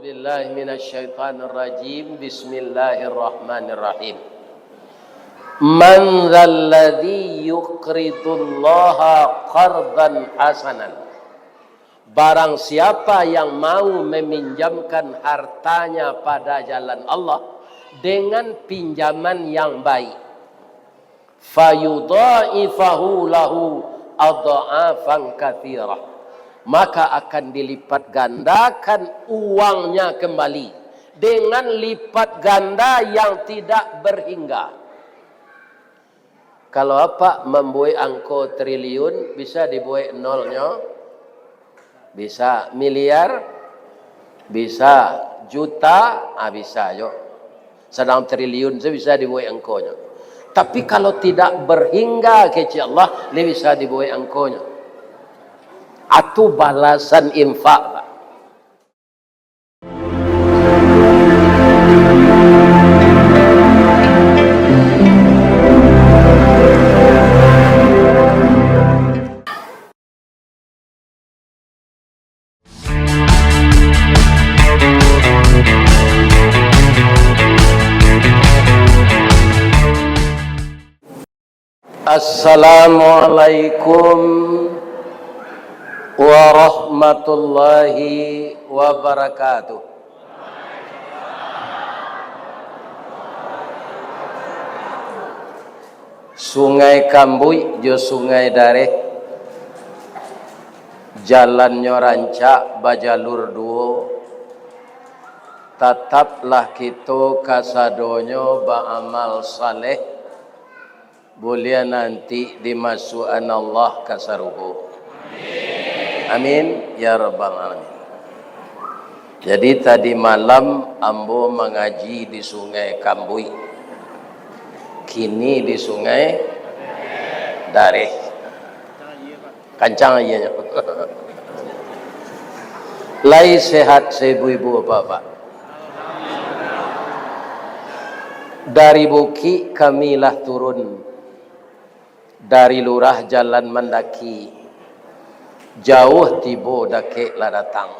billahi minasyaitonir rajim. Bismillahirrahmanirrahim. Man dzalladzi yuqridullaha qardan hasanan. Barang siapa yang mau meminjamkan hartanya pada jalan Allah dengan pinjaman yang baik, fayudha'ifahu lahu adha'afan katsirah, maka akan dilipat gandakan uangnya kembali dengan lipat ganda yang tidak berhingga. Kalau apa membuat angko triliun, bisa dibuat nolnya, bisa miliar, bisa juta, bisa yo. Sedang triliun saya bisa dibuat angkonya. Tapi kalau tidak berhingga kecil Allah, dia bisa dibuat angkonya. Atau balasan infak. Assalamualaikum warahmatullahi wabarakatuh. Sungai Kambuy jo sungai Dareh, jalannya rancak bajalur duo, tetaplah kita kasadonyo ba'amal saleh, boleh nanti dimasukkan Allah kasaruhu. Amin ya rabbal alamin. Jadi tadi malam ambo mengaji di sungai Kambuy, kini di sungai Dareh. Kancang aja. Lai sehat ibu-ibu bapak. Dari Buki kamilah turun, dari lurah jalan mendaki, jauh tibo dake lah datang.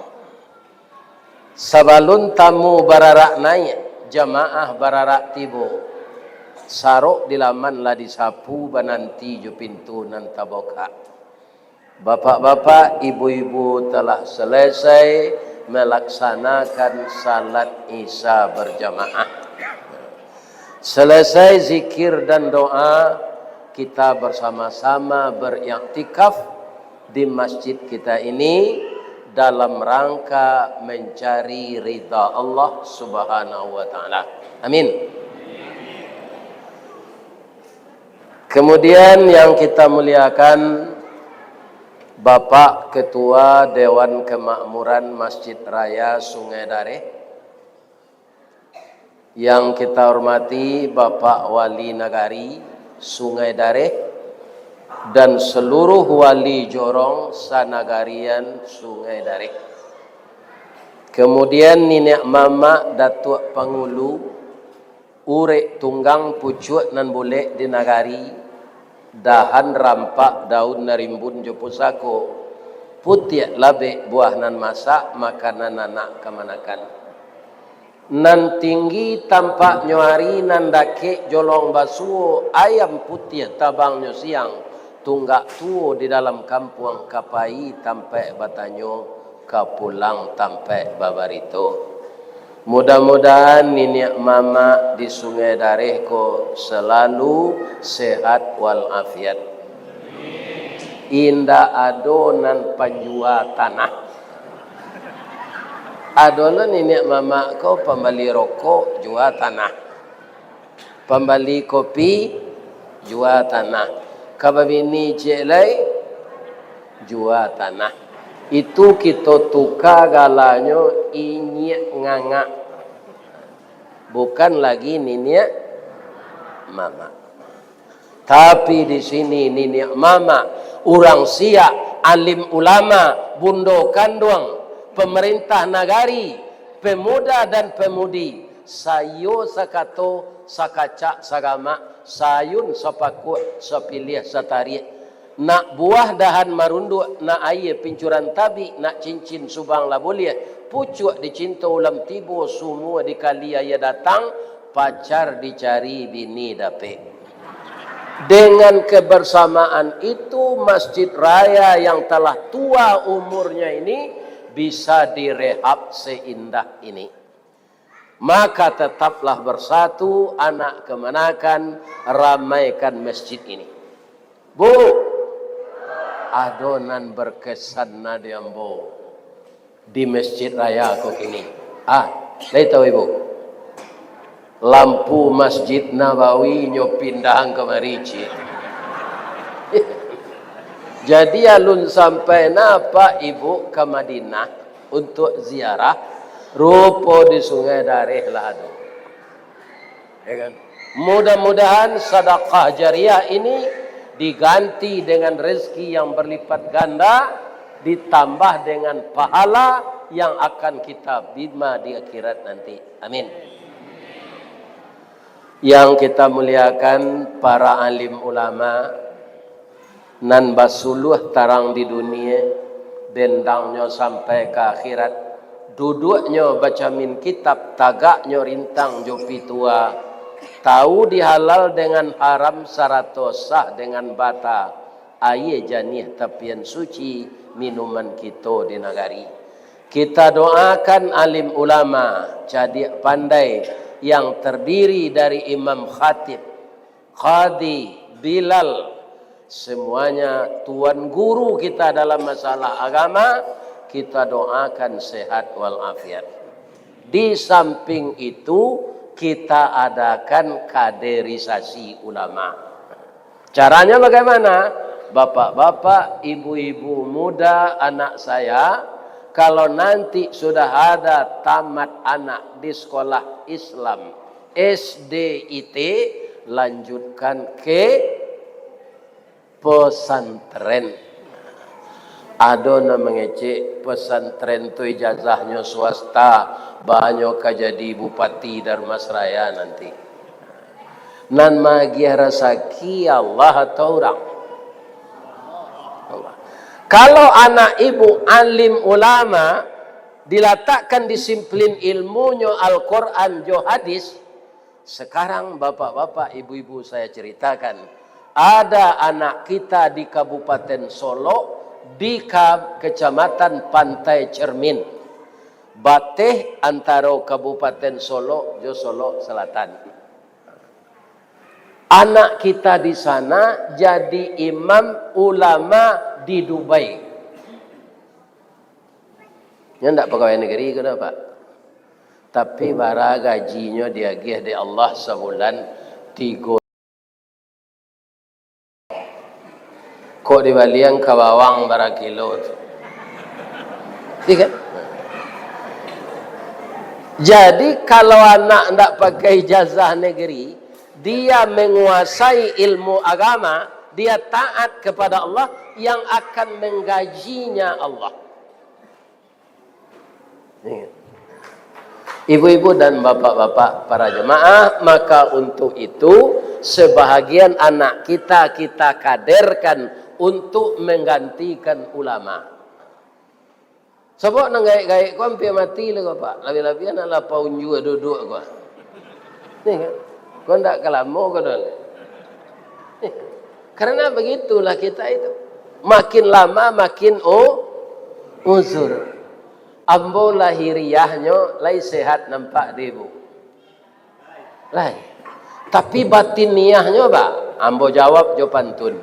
Sabalun tamu bararak naik, jamaah bararak tibo, sarok di laman lah disapu bananti ju pintu nan taboka. Bapak-bapak, ibu-ibu telah selesai melaksanakan salat Isya berjamaah. Selesai zikir dan doa, kita bersama-sama beriktikaf di masjid kita ini dalam rangka mencari ridha Allah Subhanahu wa taala. Amin. Kemudian yang kita muliakan Bapak Ketua Dewan Kemakmuran Masjid Raya Sungai Dareh, yang kita hormati Bapak Wali Nagari Sungai Dareh dan seluruh wali jorong sanagarian Sungai Dareh. Kemudian Nenek Mama Datuk Pangulu, urek tunggang pucuk nan boleh di nagari, dahan rampak daun narimbun jo pusako, putih labe buah nan masak, makanan anak kemanakan. Nan tinggi tampak nyuari nan dake jolong basuo, ayam putih tabangnya siang, tunggak tuo di dalam kampung kapai tampai batanyo kapulang tampai babarito. Mudah-mudahan Nenek Mama di Sungai Dareh ko selalu sehat walafiat. Indah adonan penjual tanah. Adonan Nenek Mama kau pembeli rokok jual tanah, pembeli kopi jual tanah, kababini jelai jual tanah. Itu kita tukar galanyo inyek nganga, bukan lagi Nenek Mama. Tapi di sini Nenek Mama, orang sia, alim ulama, bundo kanduang, pemerintah nagari, pemuda dan pemudi, sayo sakato sakacak sagama, sayun sapakut sapilih satarik, nak buah dahan marundu, nak air pincuran tabi, nak cincin subang lah boleh, pucuk dicinta ulam tibo, semua dikali ayah datang, pacar dicari bini dapet. Dengan kebersamaan itu, masjid raya yang telah tua umurnya ini bisa direhab seindah ini. Maka tetaplah bersatu, anak kemanakan, ramaikan masjid ini. Bu, adonan berkesan nadiambo di masjid raya aku ini. Saya tahu ibu. Lampu Masjid Nabawi nyo pindah ke Marici. Jadi alun sampai napa ibu ke Madinah untuk ziarah, rupo di Sungai Dareh lah tu. Ya kan? Mudah-mudahan sedekah jariah ini diganti dengan rezeki yang berlipat ganda, ditambah dengan pahala yang akan kita bina di akhirat nanti. Amin. Yang kita muliakan para alim ulama nan basuluh tarang di dunia, dendangnya sampai ke akhirat, duduknya baca min kitab, tagaknya rintang jopi tua, tahu dihalal dengan haram sarato sah dengan bata, aye janih tapian suci minuman kita di nagari. Kita doakan alim ulama jadi pandai, yang terdiri dari imam khatib, qadi, bilal, semuanya tuan guru kita dalam masalah agama, kita doakan sehat walafiat. Di samping itu, kita adakan kaderisasi ulama. Caranya bagaimana? Bapak-bapak, ibu-ibu muda, anak saya, kalau nanti sudah ada tamat anak di sekolah Islam SDIT, lanjutkan ke pesantren. Ada nama mengecek pesantren tu ijazahnya swasta, banyak jadi bupati Darmasraya nanti. Nan magi rasaki Allah atau orang. Kalau anak ibu alim ulama diletakkan disiplin ilmunya Al-Quran jo hadis, sekarang bapak-bapak ibu-ibu saya ceritakan, ada anak kita di Kabupaten Solo, di Kecamatan Pantai Cermin, Bateh antara Kabupaten Solo jo Solo Selatan. Anak kita di sana jadi imam ulama di Dubai. Ini tidak pegawai negeri ke Pak? Tapi bara gajinya dia gih di Allah sebulan 3. Kok di Baliang ke bawang bara kilo. Iya kan? Jadi kalau anak tidak pakai ijazah negeri, dia menguasai ilmu agama, dia taat kepada Allah, yang akan menggajinya Allah. Ibu-ibu dan bapak-bapak para jemaah, maka untuk itu sebahagian anak kita kaderkan untuk menggantikan ulama. Sebab nang gaik-gaik kau hampir mati lah Pak. Lebih-lebih nak lapau unju duduk kau. Ni kan? Kau tak kelamo kau dah. Karena begitulah kita itu. Makin lama makin uzur. Ambo lahiriahnya lai sehat nampak debu. Lai. Tapi batiniahnya Pak, ambo jawab jo pantun.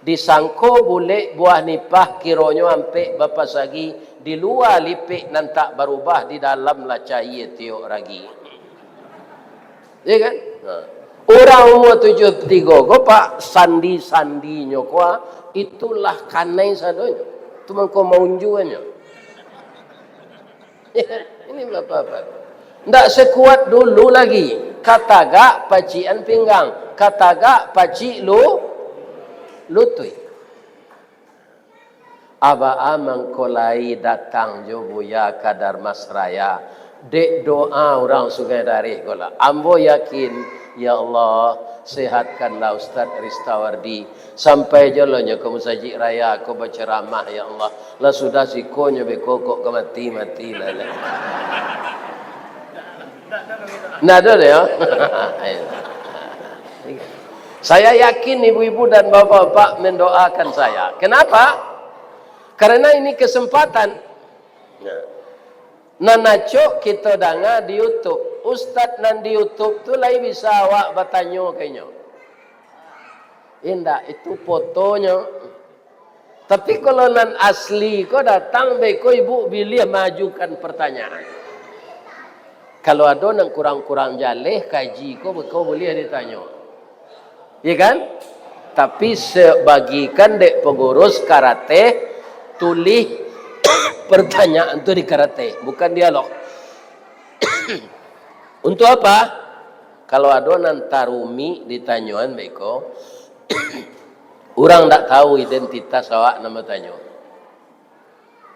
Disangko boleh buah nipah kironyo ampe bapa sagi, di luar lipik nantak berubah, di dalam lah cahaya tiok ragi. Ya kan? Orang umur 73 ko Pak, sandi-sandinya ko itulah kanai sadonya. Itu mengko maunjuannya. Ini bapak-bapak. Ndak sekuat dulu lagi. Kataga pacian pinggang, kataga paci lutui. Aba amang kolai datang jo buya kadar masraya. Dek doa orang Sungai Dareh gola. Ambo yakin Ya Allah, sehatkanlah Ustaz Ristawardi sampai jolonya ke Masjid Raya aku berceramah ya Allah. Lah sudah sikonya bekokok ke mati lah. Nah, ada ya. Saya yakin ibu-ibu dan bapak-bapak mendoakan saya. Kenapa? Karena ini kesempatan. Nanaco kita dengar di YouTube. Ustaz nan di YouTube tu lain bisa awak bertanya kayaknya. Indah itu fotonya. Tapi kalau nan asli kau datang beko ibu bilih majukan pertanyaan. Kalau ada yang kurang-kurang jaleh kaji kau boleh ditanya. Ya kan? Tapi sebagikan dek pengurus karate tulis pertanyaan itu di karate, bukan dialog. Untuk apa? Kalau ada nan tarumi ditanyaan beko, orang tak tahu identitas awak nama tanyo.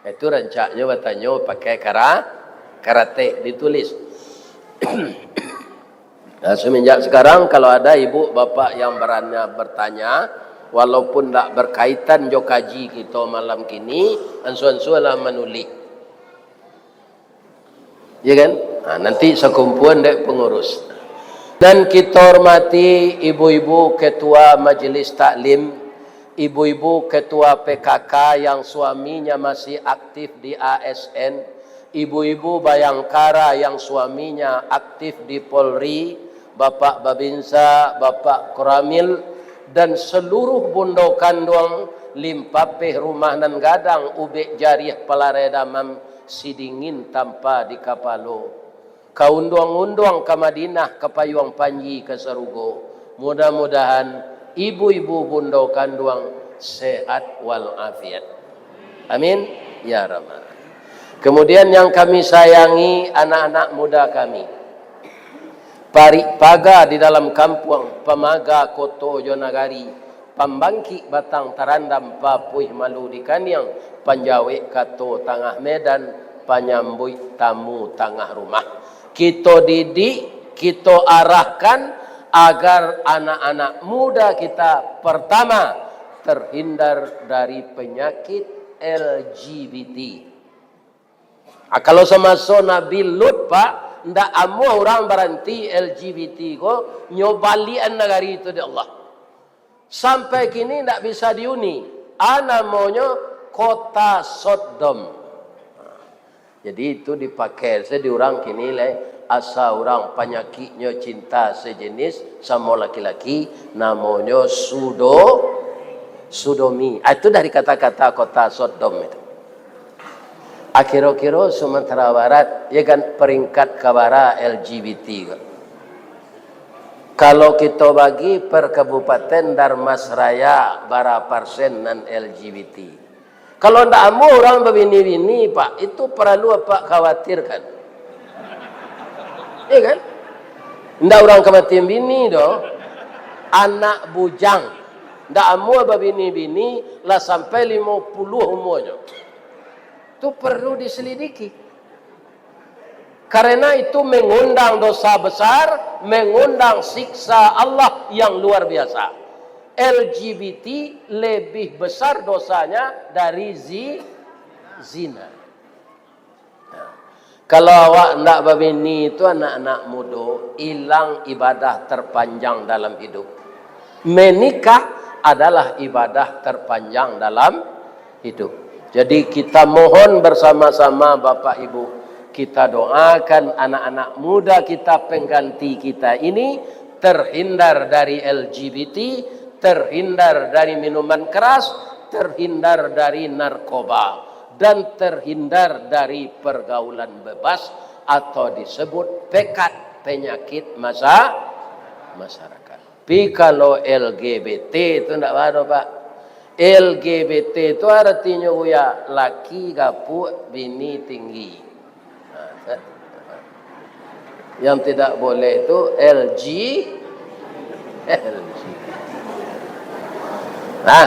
Itu rancaknya bertanya pakai karate ditulis. Nah, semenjak sekarang kalau ada ibu bapak yang berani bertanya, walaupun tak berkaitan jo kaji kita malam kini, ansuan-ansuan lah menulis. Ya kan? Nah, nanti sekumpulan dek pengurus. Dan kita hormati ibu-ibu ketua majelis taklim, ibu-ibu ketua PKK yang suaminya masih aktif di ASN, ibu-ibu Bayangkara yang suaminya aktif di Polri, Bapak Babinsa, Bapak Koramil, dan seluruh bondo kandung limpapeh rumah nan gadang ubek jariah pelare damam sidingin tanpa di kapalo. Kaunduang-unduang ke Madinah, ke Payuang Panji, ke Serugo. Mudah-mudahan ibu-ibu bondo kandung sehat walafiat. Amin. Ya Rahman. Kemudian yang kami sayangi anak-anak muda kami. Paga di dalam kampung, pemaga koto jonagari, pambangki batang tarandam papuih malu di kaniang, panjawe kato tangah medan, panyambui tamu tangah rumah. Kita didik, kita arahkan agar anak-anak muda kita pertama terhindar dari penyakit LGBT. Kalau semasa Nabi Lut Pak, ndak amu orang berhenti LGBT ko nyobalian negari itu di Allah. Sampai kini ndak bisa diuni. Namanya kota Sodom. Jadi itu dipakai di orang kini asa orang penyakitnya cinta sejenis sama laki-laki namanya sodomi. Itu dari kata-kata kota Sodom itu. Akhir-akhir Sumatera Barat ya kan peringkat kabara LGBT. Kalau kita bagi per kabupaten Darmasraya bara persen non LGBT. Kalau ndak amu orang begini-begini Pak, itu perlu apa khawatirkan? Iya kan? Ndak orang kematian bini doh. Anak bujang. Ndak amu begini-begini lah sampai 50 umurnya. Itu perlu diselidiki. Karena itu mengundang dosa besar, mengundang siksa Allah yang luar biasa. LGBT lebih besar dosanya dari zina. Kalau awak nak babini itu anak-anak muda hilang ibadah terpanjang dalam hidup. Menikah adalah ibadah terpanjang dalam hidup. Jadi kita mohon bersama-sama Bapak Ibu, kita doakan anak-anak muda kita pengganti kita ini terhindar dari LGBT, terhindar dari minuman keras, terhindar dari narkoba, dan terhindar dari pergaulan bebas atau disebut pekat penyakit masyarakat. Tapi kalau LGBT itu tidak ada Pak. LGBT itu artinya ya laki gapuk bini tinggi. Yang tidak boleh itu LG. Nah,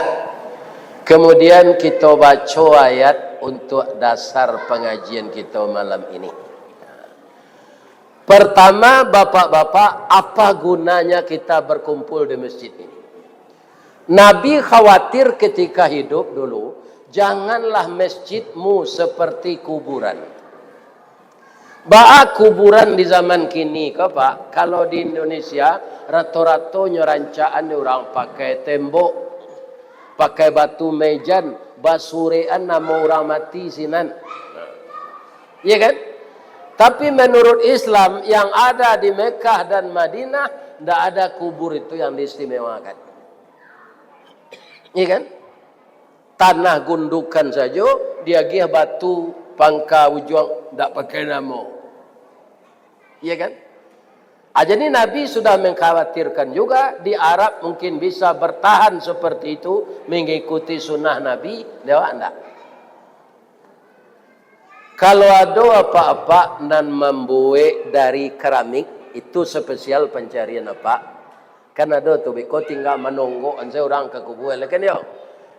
kemudian kita baca ayat untuk dasar pengajian kita malam ini. Pertama, bapak-bapak, apa gunanya kita berkumpul di masjid ini? Nabi khawatir ketika hidup dulu, janganlah masjidmu seperti kuburan. Ba'a kuburan di zaman kini, Pak. Kalau di Indonesia, rata-rata rancaan orang pakai tembok, pakai batu mejan, basurean nama orang mati sinan. Iya kan? Tapi menurut Islam yang ada di Mekah dan Madinah, tidak ada kubur itu yang diistimewakan. Iya kan? Tanah gundukan saja, dia gih batu pangka ujung, tidak pakai nama. Iya kan? Jadi Nabi sudah mengkhawatirkan juga di Arab mungkin bisa bertahan seperti itu, mengikuti sunnah Nabi, lewat enggak? Kalau ada apa-apa nan membuat dari keramik, itu spesial pencarian apa? Kan ada tu beko tinggal menunggu anjay orang ke kuburan kan yo.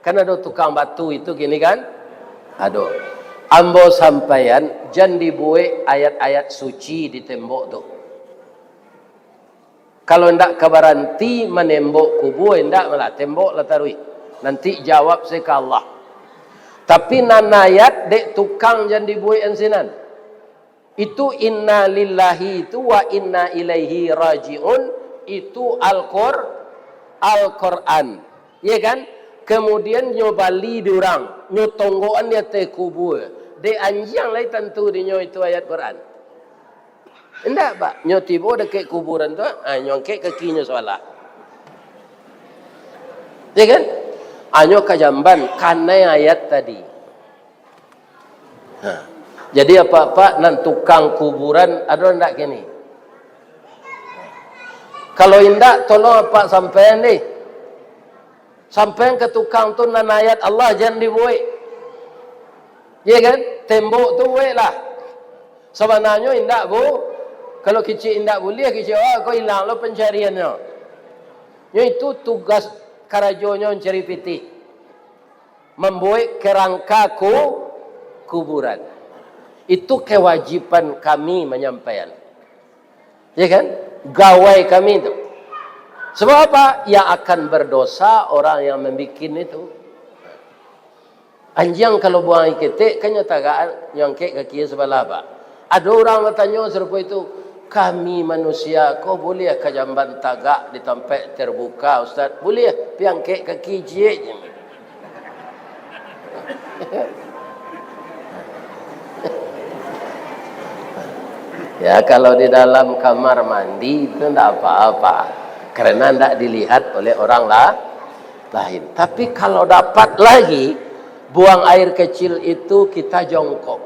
Kan ada tukang batu itu gini kan? Ada. Ambo sampaian jangan dibuat ayat-ayat suci di tembok tu. Kalau ndak kebaranti menembok kubur ndak malah tembok lah tarui. Nanti jawab saya ke Allah. Tapi nanayat dek tukang jangan dibuat ansinan. Itu inna lillahi itu wa inna ilaihi rajiun. Itu Al-Quran, ya kan? Kemudian nyobali diorang, nyotonggoan dia te kubur. De anjang lai tentu di nyo itu ayat Quran. Enggak, Pak. Nyo tiba dekat kuburan tu, nyongkek kakinya salah. Ya kan? Anyo kajamban karena ayat tadi. Jadi apa-apa nan tukang kuburan ada ndak gini? Kalau indak tolong apa sampean ni. Sampean ke tukang tu nan ayat Allah jangan dibuat. Ya kan? Tembok tu buat lah. Sebenarnya indak bu. Kalau kecil indak boleh kecil kau hilang lo pencariannya. Itu tugas karajonya mencari piti. Membuat kerangka kuburan. Itu kewajiban kami menyampaikan. Ya kan? Gawai kami itu. Sebab apa? Yang akan berdosa orang yang membuat itu. Anjing kalau buang iketek, kan nyatakan nyongkek kaki sebelah apa? Ada orang bertanya serupa itu, kami manusia, kau boleh ke jamban tagak di tempat terbuka, Ustaz? Boleh, piangkek kaki jie. Ya kalau di dalam kamar mandi itu tidak apa-apa. Karena tidak dilihat oleh orang lain. Tapi kalau dapat lagi, buang air kecil itu kita jongkok.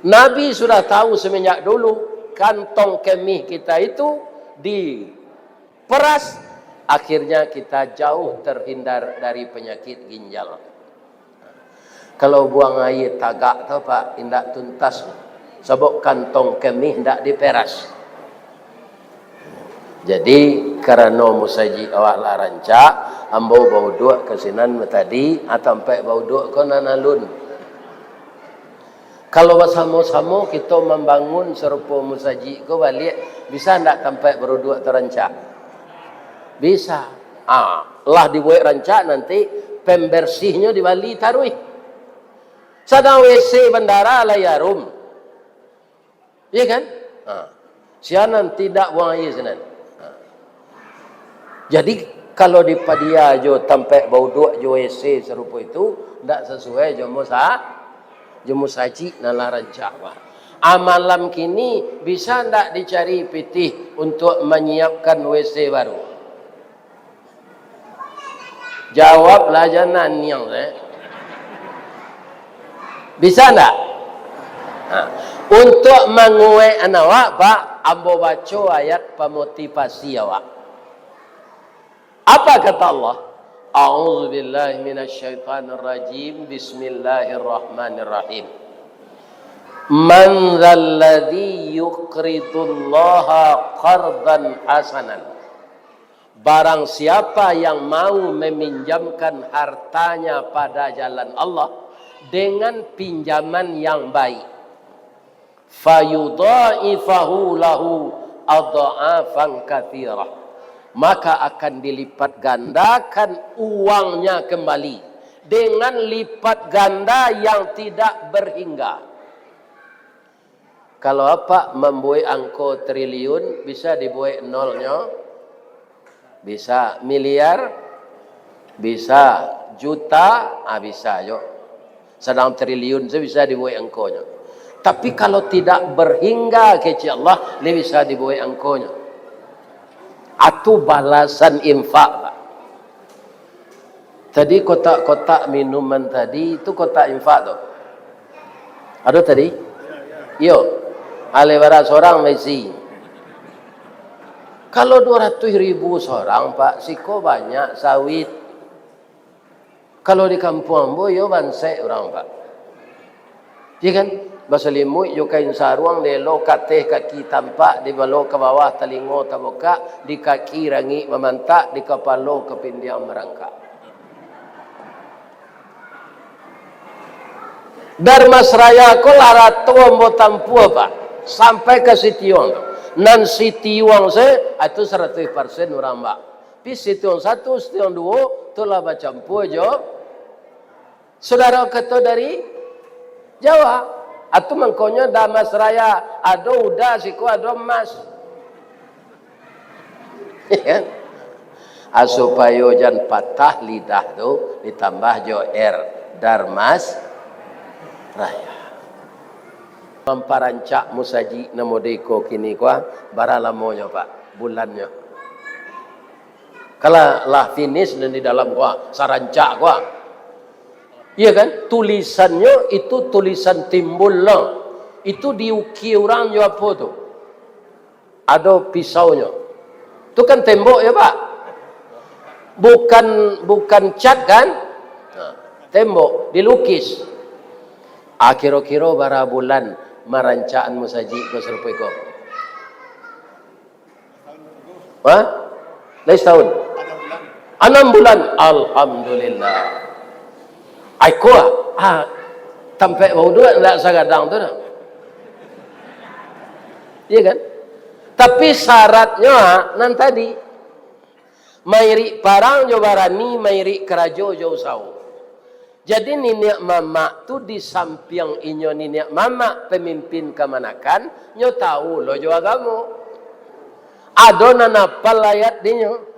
Nabi sudah tahu semenjak dulu, kantong kemih kita itu diperas. Akhirnya kita jauh terhindar dari penyakit ginjal. Kalau buang air tagak tu Pak, tidak tuntas. Sebab kantong kemih tidak diperas. Jadi kerana musaji awak lah rancak, ambo bau duk ke sinan tadi, atampai bau duk ke nanalun. Kalau bersama-sama kita membangun serupa musaji ke balik, bisa tidak tampai berdua terancak? Bisa. Lah dibuat rancak nanti pembersihnya di Bali tarui. Sadang WC bandara layarum. Iya kan? Sianan tidak buang air sinan. Jadi kalau di padia jo tampai bau duk jo WC serupa itu tidak sesuai jo musaji nala rancak. Amalam kini bisa tidak dicari pitih untuk menyiapkan WC baru? Jawablah jangan yang bisa tidak? Untuk menguai anak Pak, ambo baca ayat pemotivasi awak. Apa kata Allah? A'udzubillahi minasyaitonirrajim. Bismillahirrahmanirrahim. Man dzalladzi yuqridullaha qardan hasanan. Barang siapa yang mau meminjamkan hartanya pada jalan Allah dengan pinjaman yang baik. fayudha'ifahu lahu adha'afan katsirah, maka akan dilipat gandakan uangnya kembali dengan lipat ganda yang tidak berhingga. Kalau apa membuat angko triliun, bisa dibuat nolnya, bisa miliar, bisa juta, bisa yo. Sedang triliun saya bisa dibuat angkonya. Tapi kalau tidak berhingga keci Allah, dia bisa dibuat angkonya. Atau balasan infak. Tadi kotak-kotak minuman tadi itu kotak infak tuh. Ada tadi? Yo. Alewara seorang mesti. Kalau 200.000 seorang Pak, siko banyak sawit. Kalau di kampung ambo yo bansek orang Pak. Iya kan? Bahasa limu yo kain saruang lelo kateh kaki tampak di balo ke bawah telingo taboka, di kaki rangi memantak, di kepalo kepindiang merangkak. Darmasraya ko larato ambo tampu Pak, sampai ke Sitiong. Nan Sitiong se itu 100% orang Pak. Pi Sitiong 1, Sitiong 2 tulah bacampu jo. Saudara kata dari Jawa. Atau mengkonya damas raya ado udah siku ado emas. Supaya jangan patah lidah tu ditambah jo darmas raya. Memparancak musaji namodeko kini kuah baralamonya Pak bulannya. Kalau lah finish dan di dalam kuah sarancak kuah. Iya kan? Tulisannya itu tulisan timbul lah. Itu diukir orang apa tu? Ada pisaunya. Itu kan tembok ya Pak? Bukan cat kan? Nah, tembok dilukis. Kira-kira bara bulan marancaan musaji ko serupai ko. Hah? Dah setahun? 6 bulan. Alhamdulillah. Aku sampai bau dua enggak sagadang tu dah. Iya kan? Tapi syaratnya nan tadi mairi parang jo barani mairi kerajo jo usau. Jadi nenek mama tu di samping inyo nenek mama pemimpin kemanakan nyo tahu lo jo agamo. Ado nanapal ayat dinyo.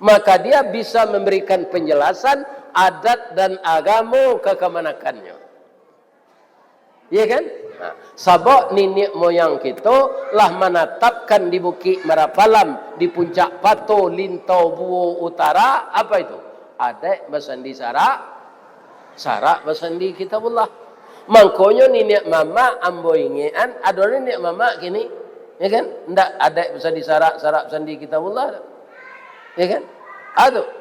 Maka dia bisa memberikan penjelasan adat dan agama kekemanakannya. Iya kan? Nah, sabok nenek moyang kita lah menetapkan di Bukit Merapalam di puncak Pato Lintau Buo Utara apa itu? Adat bersandi sarak bersandi kitabullah. Mangkonyo nenek mama ambo ingean ada nenek mama kini, ya kan? Ndak adat bersandi sarak bersandi kitabullah. Ya kan? Aduh.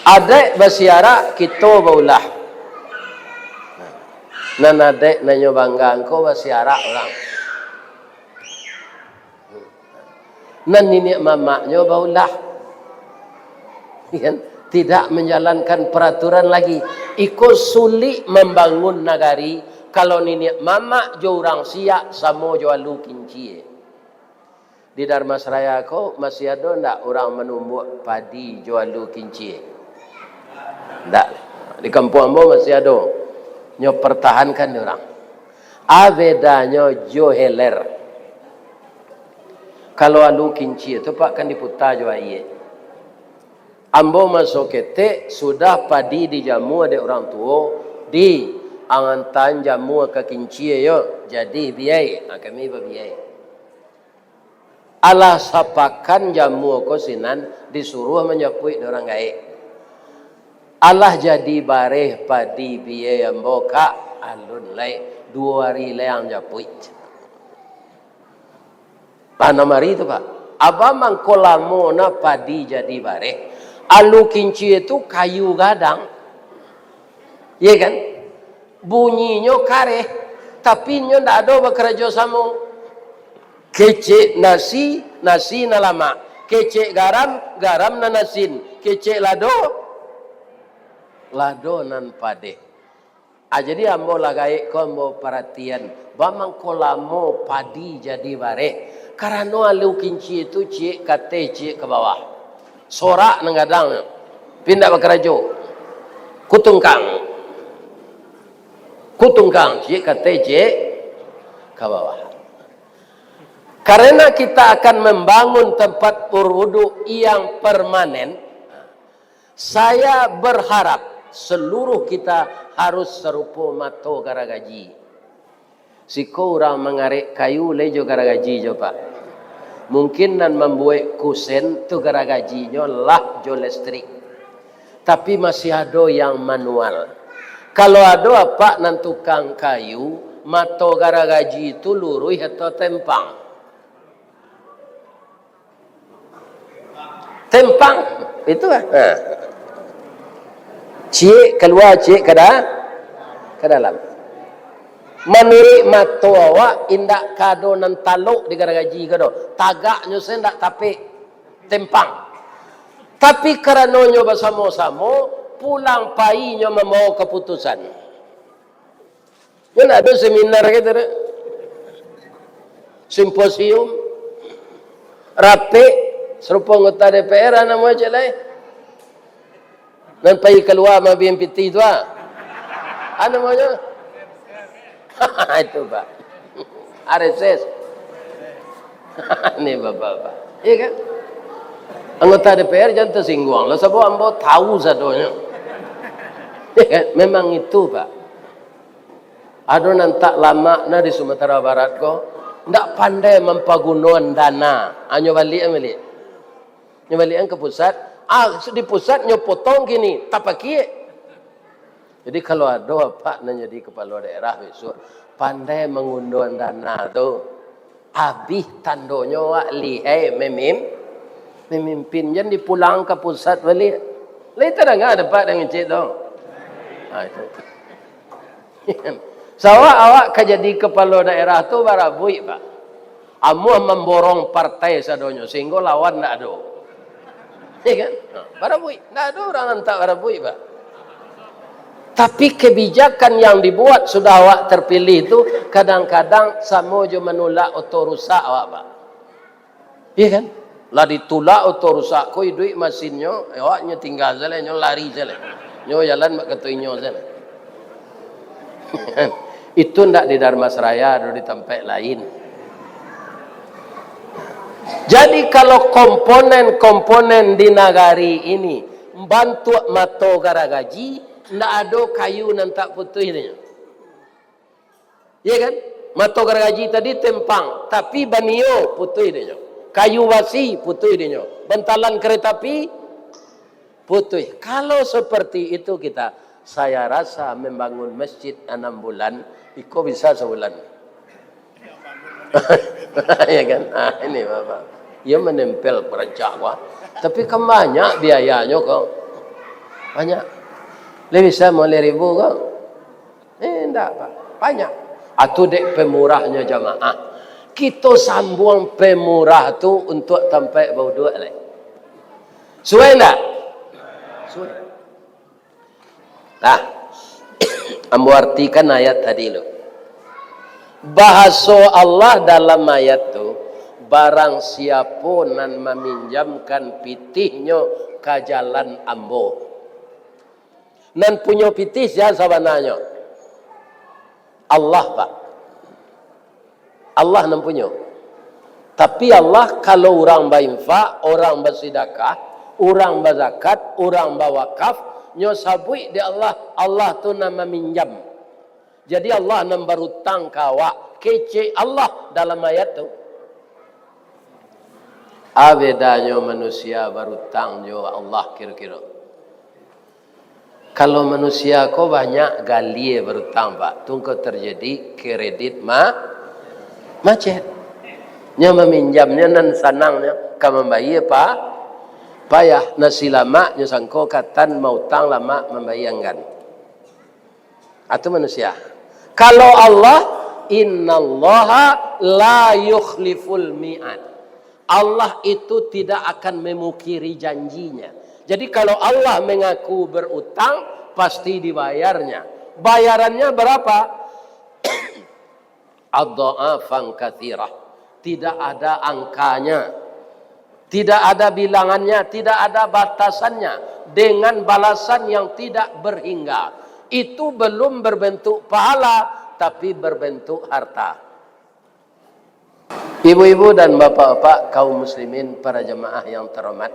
Adek basiara kita baulah. Nan adek nanyo bangga engkau basiara orang. Nan nenek mamaknya baulah. Tidak menjalankan peraturan lagi. Ikut sulit membangun nagari kalau nenek mamak jo orang siak samo jo alu kincie. Di Darmasraya ko masih ada ndak orang menumbuk padi jo alu kincie? Tak. Di kampung ambo masih ada. Nyo pertahankan orang. Bedanya jo heler. Kalau alu kinci itu Pak kan diputar jo aye. Ambo masuk kete sudah padi dijamu ada orang tua di angantan jamu ke kinci yo jadi biaya kami berbiaya. Allah sapakan jamu ko sinan disuruh menyapui orang gaib. Allah jadi bareh padi biye yang boka alun lai 2 hari leang japuit. Pana mari itu Pak. Aba mangkolamo na padi jadi bareh. Alu kinci itu kayu gadang. Iya kan? Bunyinya kareh. Tapi nyo ndak ada bekerja sama. Kecek nasi na lama. Kecek garam na nasin. Kecek lado nan pade. Jadi ambo lagai ko ambo perhatian. Bamang kolamo padi jadi bare. Karena alu kinci itu cik kate cik ke bawah. Sorak nenggadang. Pindah ke kerajo. Kutungkang. Kutungkang cik kate cik ke bawah. Karena kita akan membangun tempat berwudu yang permanen, saya berharap seluruh kita harus serupa mato garagaji. Siko orang mengarik kayu lejo garagaji jo pak. Mungkin nan membuat kusen tu garagajinya lah jo listrik. Tapi masih ada yang manual. Kalau ada apa nan tukang kayu, mato garagaji itu lurui atau tempang. Tempang itu kan. Cik keluar cik ke dalam. Menurut mato awak indak kado nan taluk di garagaji kado. Tagaknya saya ndak tapi tempang. Tapi karenanya bersama-sama pulang painya membawa keputusan. Kan ada seminar gitu deh. Simposium rapi serupa anggota DPR nama macam lain. Dan pergi keluar sama BMPT tu ah. Apa namanya? Itu pak. RSS. Ini bapak-bapak. Iya kan? Anggota DPR jangan tersinggung. Lah sebab ambo tahu sadonya. Iya kan? Memang itu pak. Ada nantak lama na di Sumatera Barat ko, ndak pandai mempagunuan dana. Anyo balik ambil. Nyebalikan ke pusat, di pusat nyopotong gini, tak pakai. Jadi kalau ada apa nak jadi kepala daerah besok, pandai mengunduhan dana tu, habis tandonya wak lihai memimpin, jangan dipulang ke pusat balik. Lain tak ada dapat dengan cik dong. Itu. Awak jadi kepala daerah tu barabui pak. Amu memborong partai sadonyo sehingga lawan tak ada. Ya kan? Barabui. Tak ada orang hantar barabui pak. Tapi kebijakan yang dibuat sudah awak terpilih itu kadang-kadang sama je menolak auto rusak awak pak. Ya kan? Lah ditolak auto rusak koi duit mesinnya awaknya tinggal saja nyo lari saja. Nyo jalan mak ketuinyo saja. Itu ndak di Dharmasraya atau di tempat lain. Jadi kalau komponen-komponen di nagari ini membantu mato garagaji, ndak ada kayu nan tak putih dia. Ya kan? Mato garagaji tadi tempang, tapi banio putih dia. Kayu basi putih dia. Bentalan kereta api putih. Kalau seperti itu saya rasa membangun masjid 6 bulan, iko bisa sebulan. Ya kan? Ini bapak. Ia menempel perancawa. Tapi kan banyak biayanya kok. Banyak. Lebih bisa mulai ribu kok. Enggak pak. Banyak. Atau dek pemurahnya jamaah. Kita sambung pemurah tu untuk tempat bau duit lain. Suai enggak? Suai. Nah. Ambo artikan ayat tadi lo. Bahasa Allah dalam ayat tu, barang siapa nan meminjamkan pitihnya ke jalan ambo. Nan punya pitih siapa sebenarnya? Allah pak. Allah nan punya. Tapi Allah kalau orang berinfak, orang bersedekah, orang berzakat, orang berwakaf, nyo sabui di Allah, Allah tu nan meminjam. Jadi Allah nan berutang kawak. Kece Allah dalam ayat tu. Bedanya manusia berutang jo Allah kira-kira. Kalau manusia ko banyak galie berutang pak. Tunggu terjadi kredit macet. Nya meminjamnya nan sanangnya ka membayar pak. Payah nasi lama nya sangko katan mau utang lama membayangkan. Atau manusia. Kalau Allah, innallaha la yukhliful mi'ad. Allah itu tidak akan memukiri janjinya. Jadi kalau Allah mengaku berutang, pasti dibayarnya. Bayarannya berapa? Ad-dha'afan katsirah. Tidak ada angkanya, tidak ada bilangannya, tidak ada batasannya, dengan balasan yang tidak berhingga. Itu belum berbentuk pahala, tapi berbentuk harta. Ibu-ibu dan bapak-bapak kaum muslimin, para jemaah yang terhormat,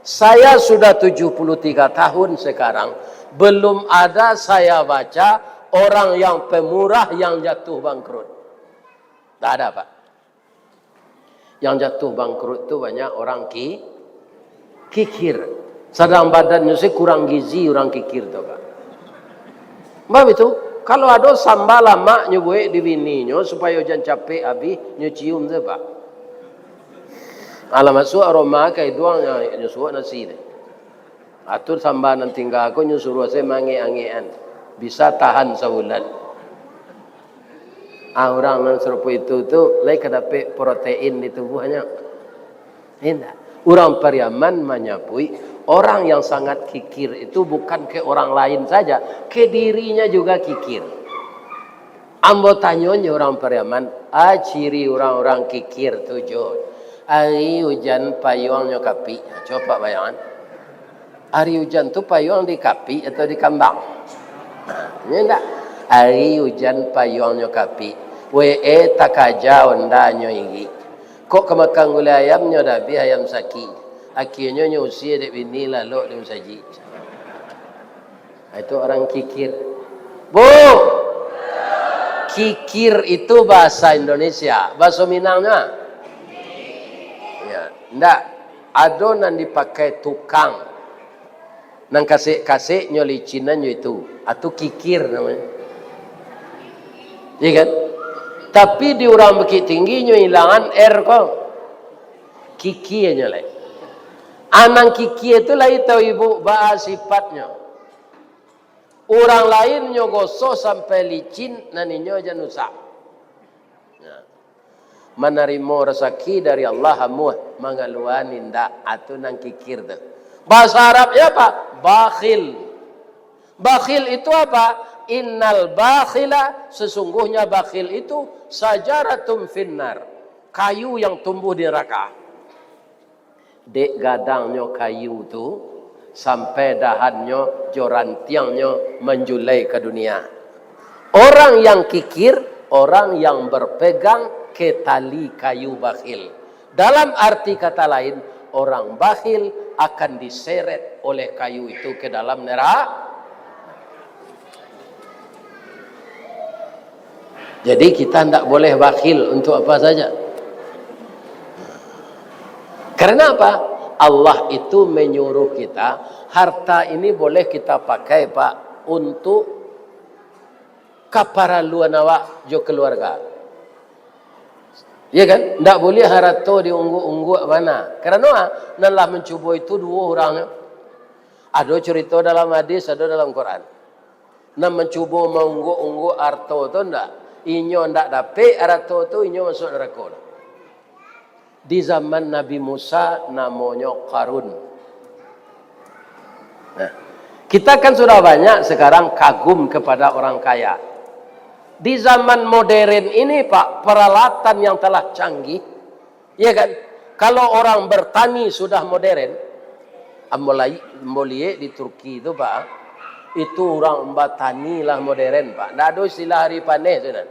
saya sudah 73 tahun sekarang, belum ada saya baca orang yang pemurah yang jatuh bangkrut. Tak ada, Pak. Yang jatuh bangkrut itu banyak orang kikir. Sedang badannya sih kurang gizi orang kikir tu, Pak. Sebab itu, kalau ada sambal lama nyubuik di bininya supaya jangan capek habis nyucium tu, Pak. Alam masuk aroma kai doang nyusuak nasi ni. Atur sambal nanti tinggal aku nyusuruh saya mangi-angian. Bisa tahan sebulan. Orang yang serupa itu lain kedapat protein di tubuhnya. Tidak. Orang Pariaman menyebut orang yang sangat kikir itu bukan ke orang lain saja, ke dirinya juga kikir. Ambo tanyanya orang Pariaman, ciri orang-orang kikir tujuh. Hari hujan payung kapi. Coba bayangkan. Hari hujan tu payung di kapi atau di kambang? Ini enggak. Hari hujan payung kapi. Takaja ondanya igi. Kok kemakan gulai ayamnya dabi ayam saki. Akhirnya nyusi dek bini lalu dia saji. Itu orang kikir. Bu, kikir itu bahasa Indonesia. Bahasa Minangnya? Ya, enggak. Adonan dipakai tukang. Nang kasih nyolicinan itu. Atau kikir namanya. Iya kan? Tapi di orang bukit tinggi hilangan R kok. Kiki aja lah. Anang kiki itu lah itu ibu bahas sifatnya. Orang lain nyogoso sampai licin naninya aja nusak. Nah. Menerima rezeki dari Allah hamuh mengaluan indah atau nang kikir tu. Bahasa Arabnya apa? Bakhil. Bakhil itu apa? Innal bakhila, sesungguhnya bakhil itu sajaratum finnar, kayu yang tumbuh di neraka. Dek gadangnya kayu tu sampai dahannya jorantiangnya menjulai ke dunia. Orang yang kikir, orang yang berpegang ke tali kayu bakhil. Dalam arti kata lain, orang bakhil akan diseret oleh kayu itu ke dalam neraka. Jadi kita tidak boleh bakhil untuk apa saja. Karena apa? Allah itu menyuruh kita, harta ini boleh kita pakai, Pak, untuk kaparaluan awak jo keluarga. Ya kan? Tidak boleh harta diungguk-ungguk mana. Karena nalah mencuba itu dua orang. Ada cerita dalam hadis, ada dalam Quran. Nah mencuba mengungguk-ungguk harta itu tidak. Inyo ndak dapat harta tu inyo masuk neraka. Di zaman Nabi Musa namanya Qarun. Nah, kita kan sudah banyak sekarang kagum kepada orang kaya. Di zaman modern ini, Pak, peralatan yang telah canggih, ya kan? Kalau orang bertani sudah modern, ambolai di Turki itu, Pak, itu orang bertani lah modern, Pak. Nggak ada istilah hari panen, sudah.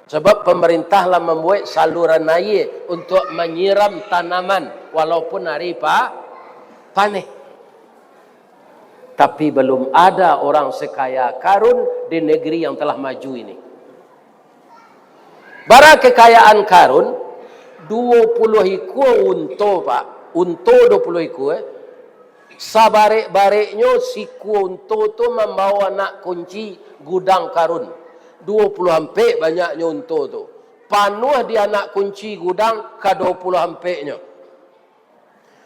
Sebab pemerintah lah membuat saluran air untuk menyiram tanaman walaupun hari panen. Tapi belum ada orang sekaya Qarun di negeri yang telah maju ini. Bara kekayaan Qarun 20 ekor unta, Pak. Unta 20 ekor. Sabarek-bareknya siku unta tu membawa anak kunci gudang Qarun. 20 hampir banyaknya unta tu. Panuh dia anak kunci gudang ke 20 hampirnya.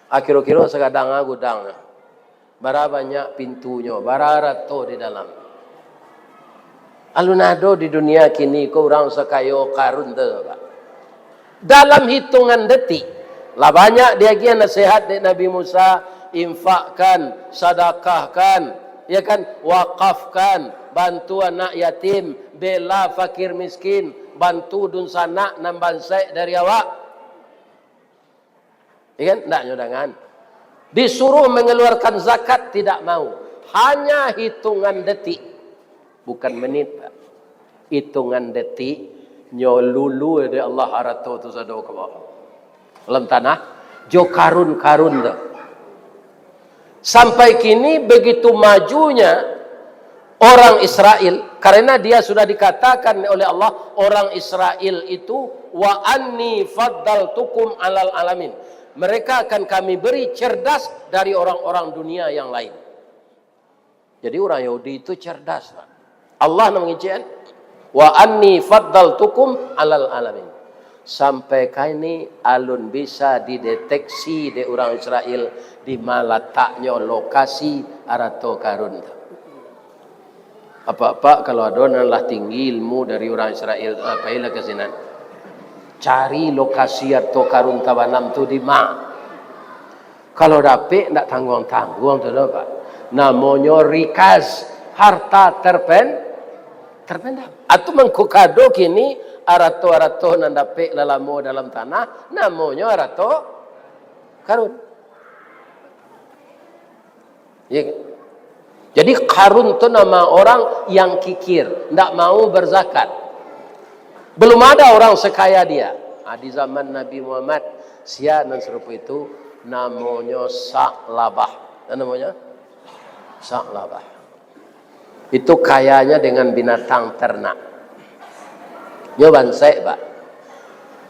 Kira-kira sekadang gudangnya. Bara banyak pintunya, bara rato di dalam. Alunado di dunia kini ko orang sekaya Qarun tu, Pak. Dalam hitungan detik, lah banyak dia gian nasihat dari Nabi Musa, infakkan, sedekahkan, ya kan, wakafkan, bantu anak yatim, bela fakir miskin, bantu dun sanak nan bansai dari awak. Ya kan? Tak nyodangan. Disuruh mengeluarkan zakat tidak mau. Hanya hitungan detik. Bukan menit, Pak. Hitungan detik nyolulu dari Allah arato tu sado ke bawah. Dalam tanah jo karun-karun tu. Sampai kini begitu majunya orang Israel, karena dia sudah dikatakan oleh Allah, orang Israel itu wa anni faddaltukum alal alamin. Mereka akan kami beri cerdas dari orang-orang dunia yang lain. Jadi orang Yahudi itu cerdas, Pak. Allah mengizinkan wa anni faddaltukum alal alamin. Sampai kini alun bisa dideteksi di orang Israel di mana letaknya lokasi arato karun. Apa-apa kalau ada lah tinggi ilmu dari orang Israel, apailah kesinan. Cari lokasi arato karun tabanam tu di mana. Kalau dapet tak tanggung-tanggung tu Pak. Namanya rikas, harta terpendam. Atau mengkukado kini arato-arato nan dapet lalamu dalam tanah, namanya arato karun. Ya. Jadi karun itu nama orang yang kikir, tidak mau berzakat. Belum ada orang sekaya dia. Di zaman Nabi Muhammad, sia dan serupa itu namanya Sa'labah. Namanya Sa'labah. Itu kayanya dengan binatang ternak. Jawaban saya, Pak.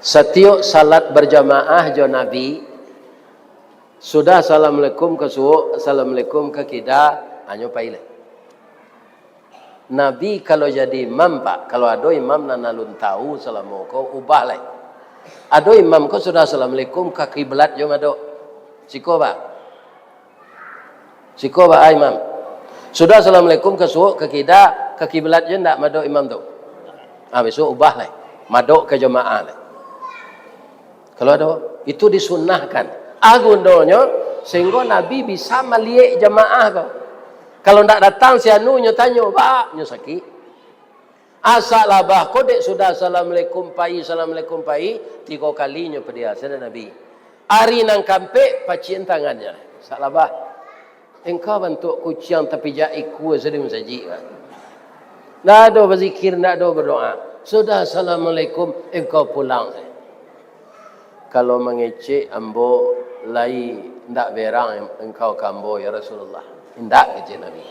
Setiap salat berjamaah jo Nabi, sudah assalamualaikum ke suhu, assalamualaikum ke kita, hanya paile. Nabi kalau jadi imam, Pak, kalau ada imam nanalun tahu salamu ko ubah lah. Ada imam ko sudah assalamualaikum ke kiblat jo mado. Siko, Pak. Siko, Pak, imam. Sudah assalamualaikum ke suhu ke kita, ke kiblat je ndak mado imam tu. Besok ubah lah. Madok ke jemaah lah. Kalau ada, itu disunnahkan. Agundonya, sehingga Nabi bisa melihat jemaah kau. Kalau tak datang, si anu nyo tanya, Pak, nyo sakit. Asal labah kau dek sudah assalamualaikum pai, 3 kali nyo pediasa dan Nabi. Hari nang kampe, pacien tangannya. Asal labah. Engkau bantu kucing tapi jaiku sedang saji. Tak ada berzikir, tak ada berdoa. Sudah assalamualaikum, engkau pulang. Kalau mengecek ambo lai ndak berang engkau kambo ya Rasulullah. Ndak kecek Nabi.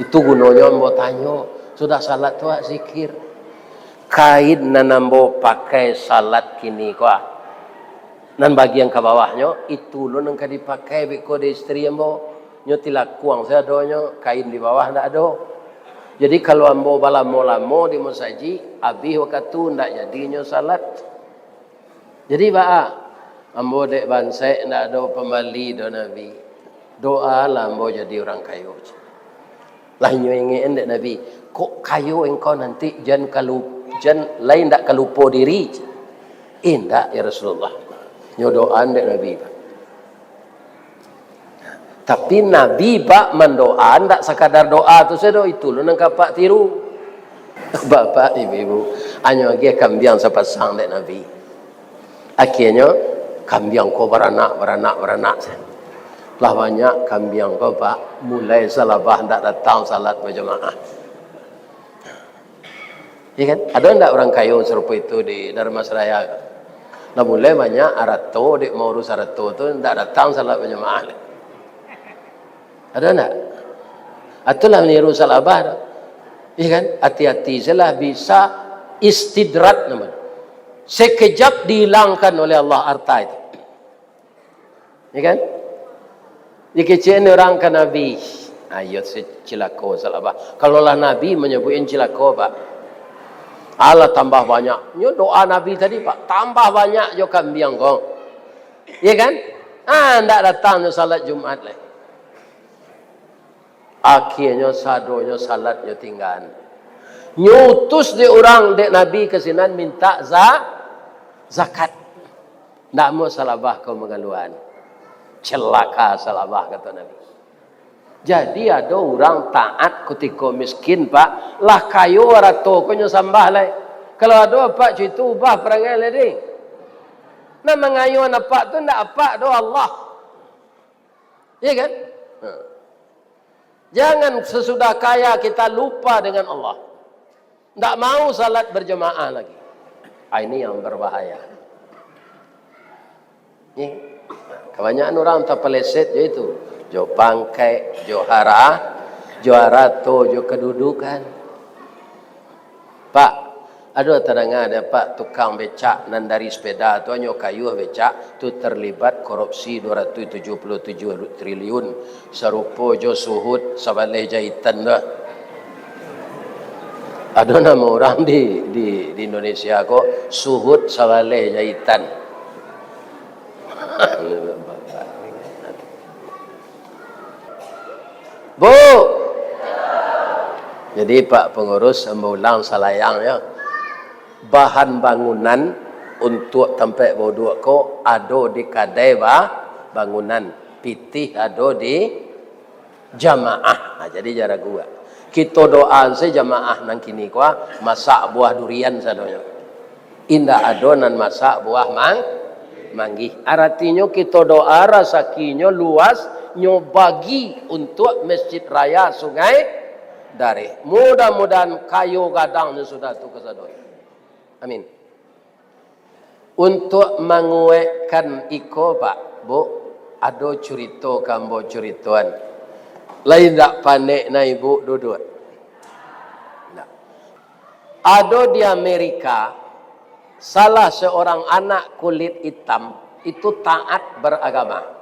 Itu gunanya ambo tanya, sudah salat tu zikir. Kain nan ambo pakai salat kini ko. Nan bagian ke bawahnya itu lo nang dipakai beko de istri ambo. Nyo tilak kuang saya doanya kain di bawah ndak ada. Jadi kalau ambo balamo-lamo di masaji, habis waktu ndak jadinya salat. Jadi Pak, ambo dek bansai ndak ada pembali do Nabi. Doa lah ambo jadi orang kayu. Lah nyo ingin dek Nabi, kok kayu engkau nanti jan lain ndak kalupo diri. Indak ya Rasulullah. Nyo doa dek Nabi. Tapi Nabi Pak mendoa, tak sekadar doa tu saja itu lo nang kapak tiru. Bapak ibu-ibu, hanya lagi kambiang sepasang dek Nabi. Akhirnya kambiang ko beranak. Lah banyak kambiang ko Pak mulai salabah tak datang salat berjamaah. Ya kan? Ada enggak orang kayu serupa itu di Dharma Seraya? Lah mulai banyak arato dek mau urus arato tu tak datang salat berjamaah. Ada enggak? Itulah meniru salabah. Ya kan? Hati-hati salah bisa istidrat namanya. Sekejap dihilangkan oleh Allah harta itu. Ya kan? Dikecewain orang ke Nabi. Ayo cilako salabah. Kalau lah Nabi menyebutin cilako Pak. Allah tambah banyak. Nyo doa Nabi tadi Pak. Tambah banyak jo kambiang kong. Ya kan? Ndak datang salat Jumat lah. Akhirnya sadonya salatnya tinggal. Nyutus di orang dek Nabi kesinan minta zakat. Ndak mau salabah kau mengaluan. Celaka salabah kata Nabi. Jadi ada orang taat ketika miskin pak, lah kayu warato ko nyo sambah lai. Kalau ada apa itu ubah perangai lagi. Nah mengayu apa tu ndak apa do Allah. Iya kan? Jangan sesudah kaya kita lupa dengan Allah. Ndak mau salat berjemaah lagi. Ini yang berbahaya. Kebanyakan orang terpeleset je itu. Jo pangkai, jo harato, jo kedudukan. Pak, ada terdengar ada Pak tukang becak nan dari sepeda tu hanya kayu becak tu terlibat korupsi 277 triliun. Serupa jo suhud sabaleh jahitan dah. Ada nama orang di Indonesia kok suhud sabaleh jahitan. Bu. Jadi Pak Pengurus ulang salayang ya. Bahan bangunan untuk tempat bodok ko ada di kadai bangunan. Pitih ada di jamaah. Nah, jadi jara gua. Kita doa se jamaah nang kini kwa masak buah durian sadonya. Indah ada nan masak buah manggih. Artinya kita doa rasakinya luas nyo bagi untuk Masjid Raya Sungai Dareh. Mudah-mudahan kayu gadangnya sudah tu kesadoi. Amin. Untuk menguatkan iko Pak, Bu, ada cerita kambo cerituan. Lain tak panik na ibu duduk. Nah. Ada di Amerika salah seorang anak kulit hitam itu taat beragama.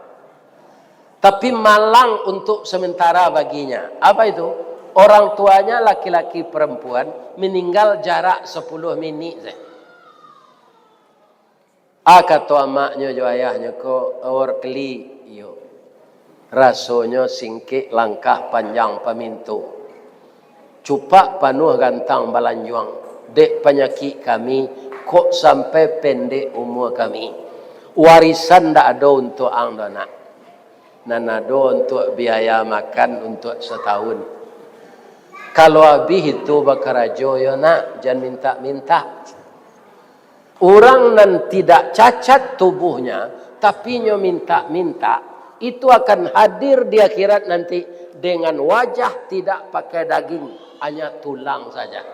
Tapi malang untuk sementara baginya. Apa itu? Orang tuanya laki-laki perempuan meninggal jarak 10 minit saja. Kata amaknya jo ayahnya ko awar keli yo. Rasanya singkik langkah panjang pamintu. Cupak panuh gantang balanjuang. Dek penyakit kami kok sampai pendek umur kami. Warisan tak ada untuk ang dona. Dan ada untuk biaya makan untuk setahun. Kalau habis itu bakarajo yo nak jangan minta-minta. Orang nan tidak cacat tubuhnya tapi nyo minta-minta itu akan hadir di akhirat nanti dengan wajah tidak pakai daging, hanya tulang saja.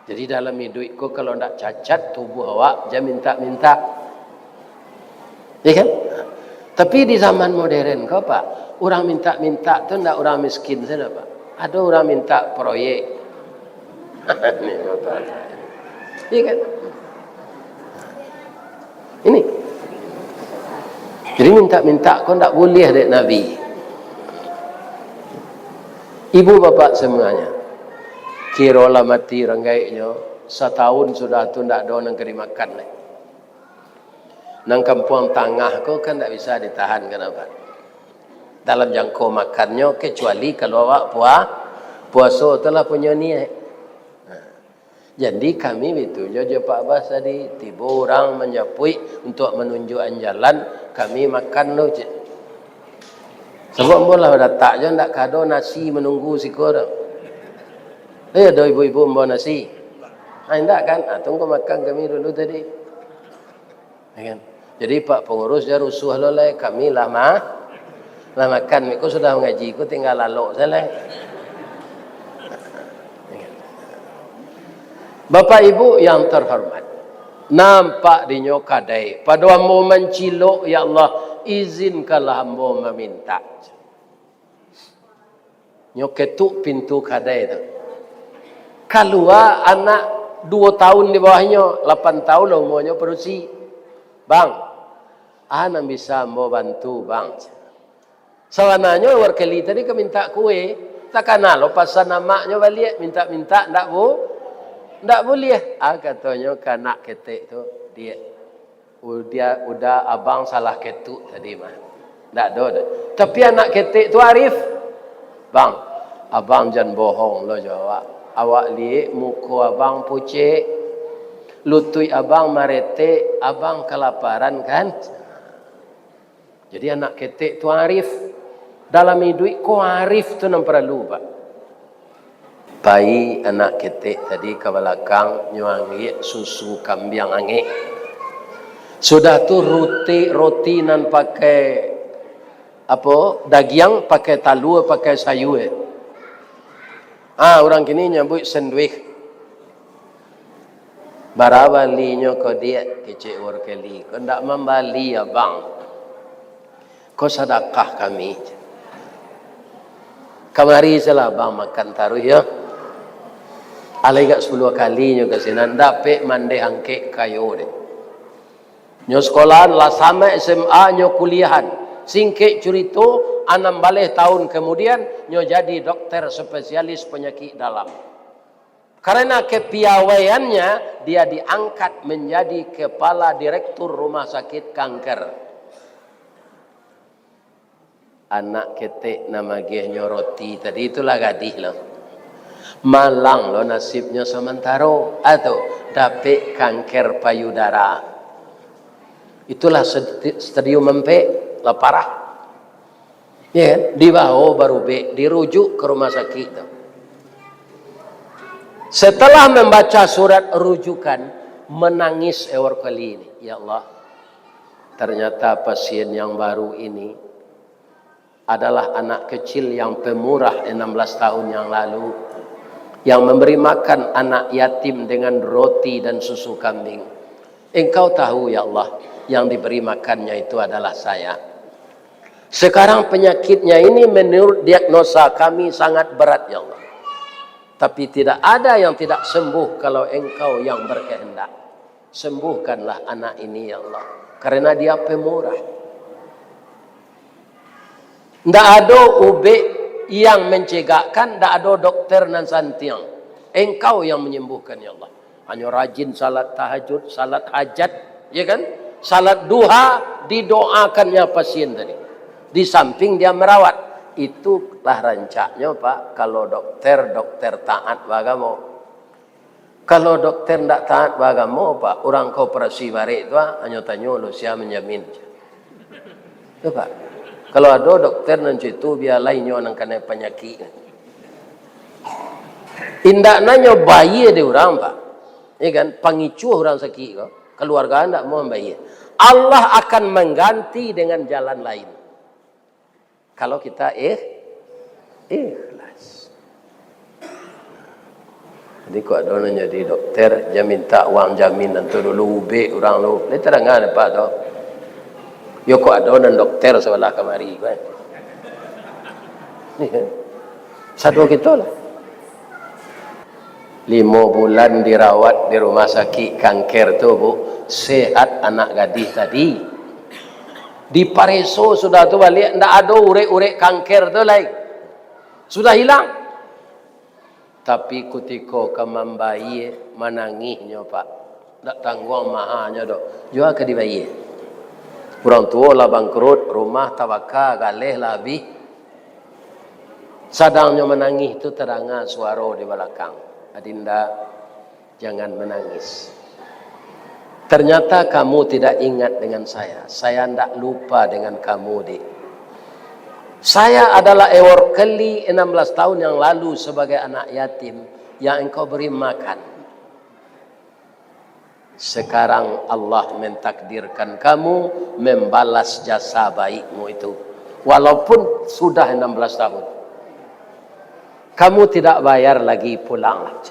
Jadi dalam hidupku kalau tidak cacat tubuh awak, jangan minta-minta. Ya kan? Tapi di zaman modern kau Pak, orang minta-minta tu tidak orang miskin saja Pak. Ada orang minta proyek. Ini Bapak. Iya kan? Ini. Jadi minta-minta kau tak boleh dek Nabi. Ibu bapak semuanya. Kirolah mati renggaiknya. Setahun sudah tu tak ada orang kena makan lagi. Nang kampung tengah kau kan tak bisa ditahan kenapa? Dalam jangkau makannya kecuali kalau awak puasa telah punya niat. Jadi kami betul je Pak Abbas tadi tiba orang menyapui untuk menunjukkan jalan kami makan lo je. Sebab bola datang je ndak kado nasi menunggu sikor. Ada ibu-ibu membawa nasi. Ndak kan? Tunggu makan kami dulu tadi. Kan? Jadi Pak Pengurus dia rusuh lo lah kami lama makan. Kau sudah mengaji, kau tinggal lalu salah. Bapak Ibu yang terhormat, nampak di nyokadai. Pada hamba menciluk, ya Allah, izinkanlah hamba meminta. Nyoketuk pintu kadai itu. Keluar anak 2 tahun di bawahnya, 8 tahun lah umurnya perusi. Bang, anak bisa hamba bantu bang. Sawananya warkeli tadi ke minta kue, takkan lo pasan namaknya balik minta-minta, ndak bu? Tak boleh. Katanya kanak ketek tu dia udah abang salah ketuk tadi mah. Tak ada. Tapi anak ketek tu arif. Bang, abang jangan bohong lo jawab. Awak lihat muka abang pucet. Lutui abang marete, abang kelaparan kan? Jadi anak ketek tu arif. Dalam hidup ko arif tu nam perlu pak. Pai anak ketek tadi ke belakang nyuangi susu kambing ange. Sudah tu roti nan pakai apa daging pakai talua pakai sayur. Orang kini nyambut sandwich. Barawalinya ko dia kecik warkeli. Ko ndak membali ya bang. Ko sedekah kami. Kamari salah bang makan taruh ya. Alai gak 10 kalinya ke sini. Dapat mandi hangke kayu deh. Nyo sekolahan lah sama SMA nyo kuliahan. Singkek curito 6 tahun kemudian nyo jadi dokter spesialis penyakit dalam. Karena kepiawaiannya dia diangkat menjadi kepala direktur rumah sakit kanker. Anak ketek nama nyo roti tadi itulah gadih loh. Malang lo nasibnya sementara atau dapat kanker payudara. Itulah stadium empek lah parah. Ya, dibawa baru dirujuk ke rumah sakit. Setelah membaca surat rujukan, menangis ewar kali ini. Ya Allah, ternyata pasien yang baru ini adalah anak kecil yang pemurah 16 tahun yang lalu. Yang memberi makan anak yatim dengan roti dan susu kambing. Engkau tahu ya Allah, yang diberi makannya itu adalah saya. Sekarang penyakitnya ini menurut diagnosa kami sangat berat ya Allah. Tapi tidak ada yang tidak sembuh kalau engkau yang berkehendak. Sembuhkanlah anak ini ya Allah. Karena dia pemurah. Tidak ada ube yang mencegahkan, tidak ada dokter nan santiang. Engkau yang menyembuhkan ya Allah. Hanya rajin salat tahajud, salat hajat, ya kan? Salat duha didoakannya pasien tadi. Di samping dia merawat. Itulah rancaknya Pak. Kalau dokter taat bagamo. Kalau dokter tidak taat bagamo Pak, orang kooperasi balik itu hanya tanya lu siapa menjamin. Itu Pak. Kalau ada dokter nanti itu biar lainnya orang kena penyakit. Indak nanya bayi di orang Pak. Ya kan? Pangicu orang sakit kok. Keluarga tidak mau bayi. Allah akan mengganti dengan jalan lain. Kalau kita ikhlas. Jadi kok ada orang jadi dokter, dia minta uang jaminan tu dulu ube orang lu. Ini terangan Pak tu. Yo kok ada orang dokter sebelah kamari kan. Ni kan. Satu kita lah. 5 bulan dirawat di rumah sakit kanker tu Bu. Sehat anak gadis tadi. Di Pareso sudah tu balik, tidak ada urek-urek kanker tu lagi. Sudah hilang. Tapi ketika kemambai menangisnya Pak. Tak tanggung mahanya dok. Jual ke di bayi. Orang tua lah bangkrut, rumah tawakal, galeh lah habis. Sadangnya menangis itu terangah suara di belakang. Adinda, jangan menangis. Ternyata kamu tidak ingat dengan saya. Saya tidak lupa dengan kamu, Dik. Saya adalah ewar keli 16 tahun yang lalu sebagai anak yatim yang engkau beri makan. Sekarang Allah mentakdirkan kamu membalas jasa baikmu itu. Walaupun sudah 16 tahun. Kamu tidak bayar lagi pulang.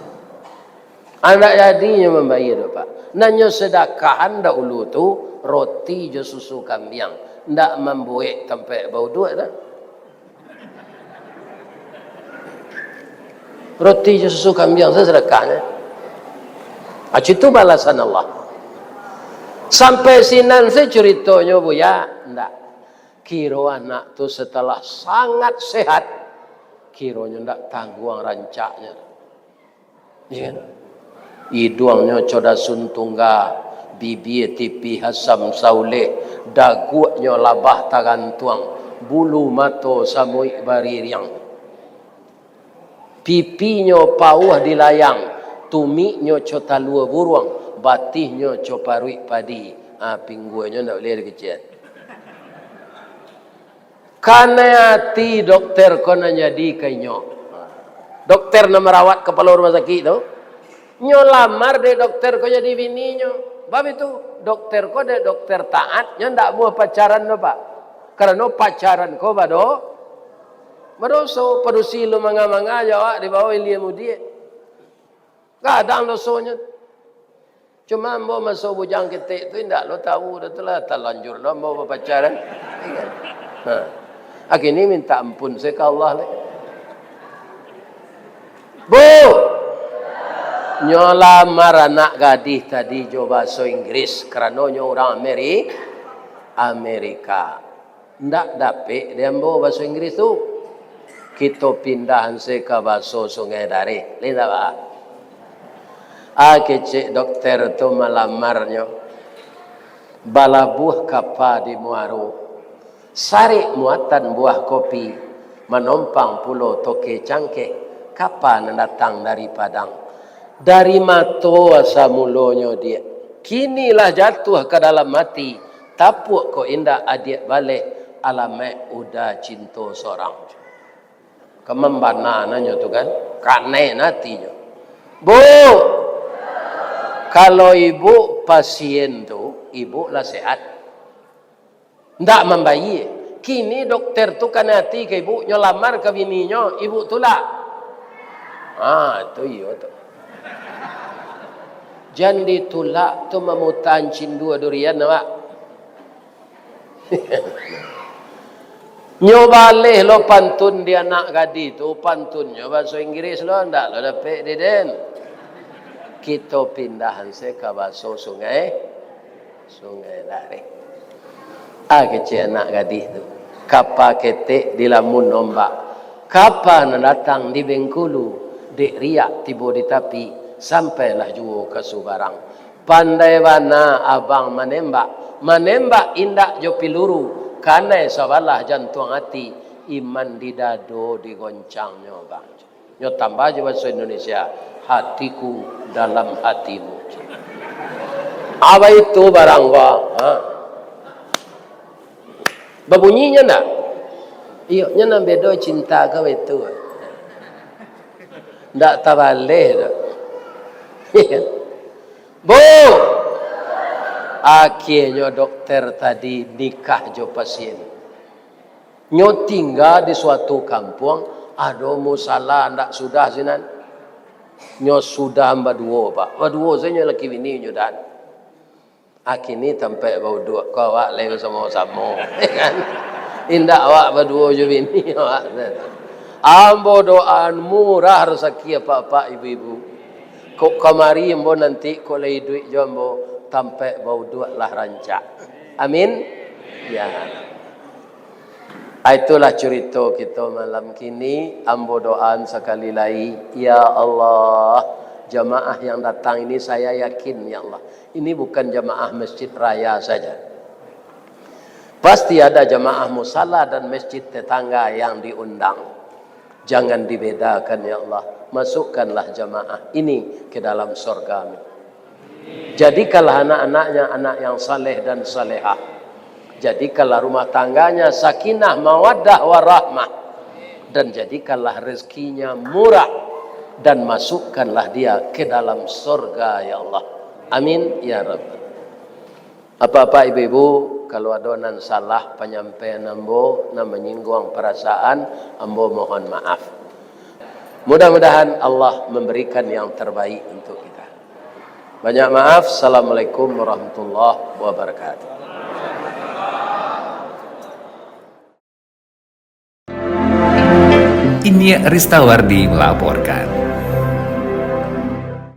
Anak jadinya membayar Pak. Nanya sedekahan dahulu tu roti je susu kambing. Ndak membuat tempat bau duit dah. Roti je susu kambing saya sedekahnya. Itu balasan Allah. Sampai sinan saya ceritanya Bu ya, ndak. Kiro anak tu setelah sangat sehat, kironya ndak tangguang rancaknya. Ya. Hidungnya coda suntungga, bibi tipi hasam saule, dagunya labah tagantuang, bulu mato samui baririang. Pipinya pauh dilayang, tuminya cota lua buruang, batihnya coparui padi. Pingguanya ndak boleh kecil. Karena hati dokter ko na jadi kayo. Dokter na merawat kepala rumah sakit tu. Nyo lamar de dokter ko jadi bini nyo. Bab itu dokter ko de dokter taat. Nyo ndak mau pacaran no pak. Karena pacaran ko bado. Madoso padusi lu manga-manga jawab di bawah ilmu dia. Kadang dosonya. Cuma mau masuk bujang ketik tu indak lo tahu dah telah terlanjur lo mau pacaran. Akhirnya minta ampun saya ke Allah. Bu, nyolamar anak gadis tadi coba bahasa Inggris kerana nyo orang Amerika. Ndak dapat dia bawa bahasa Inggris tu. Kita pindah ke bahasa Sungai Dari. Lihat apa? Kecik dokter tu malamarnya. Bala buah kapa di Muaro. Sari muatan buah kopi. Menompang pulau toke cangkeh. Kapan datang dari Padang? Dari mato asa mulonyo dia. Kinilah jatuh ke dalam mati. Tapuk ko indah adik balik. Alamek udah cinta seorang. Kemembana nanya tu kan. Kane natinya. Bu. Kalau ibu pasien tu. Ibu lah sehat. Ndak membayi. Kini dokter tu kan hati ke ibu. Nyolamar ke bininya. Ibu tu lah. Itu iya tu. Jandi tulak tu memutan cindu durian awak. Nyobaleh lo pantun dia anak gadi tu pantunnya bahasa Inggris lo ndak lo dapat deden. Kita pindahan se ke bahasa Sungai Dari. Kecil anak gadis tu. Kapa ketek di lamun ombak. Kapan datang di Bengkulu. Dek riak tiba di tapi. Sampailah jua ke Subarang. Pandai mana abang menembak. Menembak indak jo piluru. Karena sabalah jantung hati. Iman di dado digoncangnya bang. Nyo tambah je bahasa Indonesia. Hatiku dalam hatimu. Apa itu barang gua? Berbunyinya nak? Iya, nya bedo cinta kau itu. Ndak tabaleh dah. Bu. Akhirnya dokter tadi nikah jo pasien. Nyo tinggal di suatu kampung, ada musala ndak sudah sinan. Nyo sudah berdua pak. Berdua saya laki bini nyo dan. Akhirnya tempat bau dua kau awak lagi sama-sama. Kan? Indak awak berdua jo bini awak. Ambo doaan murah rezeki apa-apa ibu-ibu. Kok kamari ambo nanti kok lagi duit jo ambo tampai bau dua lah rancak. Amin. Ya. Itulah cerita kita malam kini. Ambo doaan sekali lagi. Ya Allah, jamaah yang datang ini saya yakin ya Allah. Ini bukan jamaah masjid raya saja. Pasti ada jamaah musala dan masjid tetangga yang diundang. Jangan dibedakan ya Allah. Masukkanlah jamaah ini ke dalam surga. Jadikanlah anak-anaknya anak yang saleh dan salehah. Jadikanlah rumah tangganya sakinah, mawaddah, warahmah. Dan jadikanlah rezekinya murah. Dan masukkanlah dia ke dalam surga ya Allah. Amin ya Rabb. Apa-apa ibu-ibu, kalau ada nan salah penyampaian ambo, na menyinggung perasaan, ambo mohon maaf. Mudah-mudahan Allah memberikan yang terbaik untuk kita. Banyak maaf. Assalamualaikum warahmatullahi wabarakatuh. Ini Ristawardi melaporkan.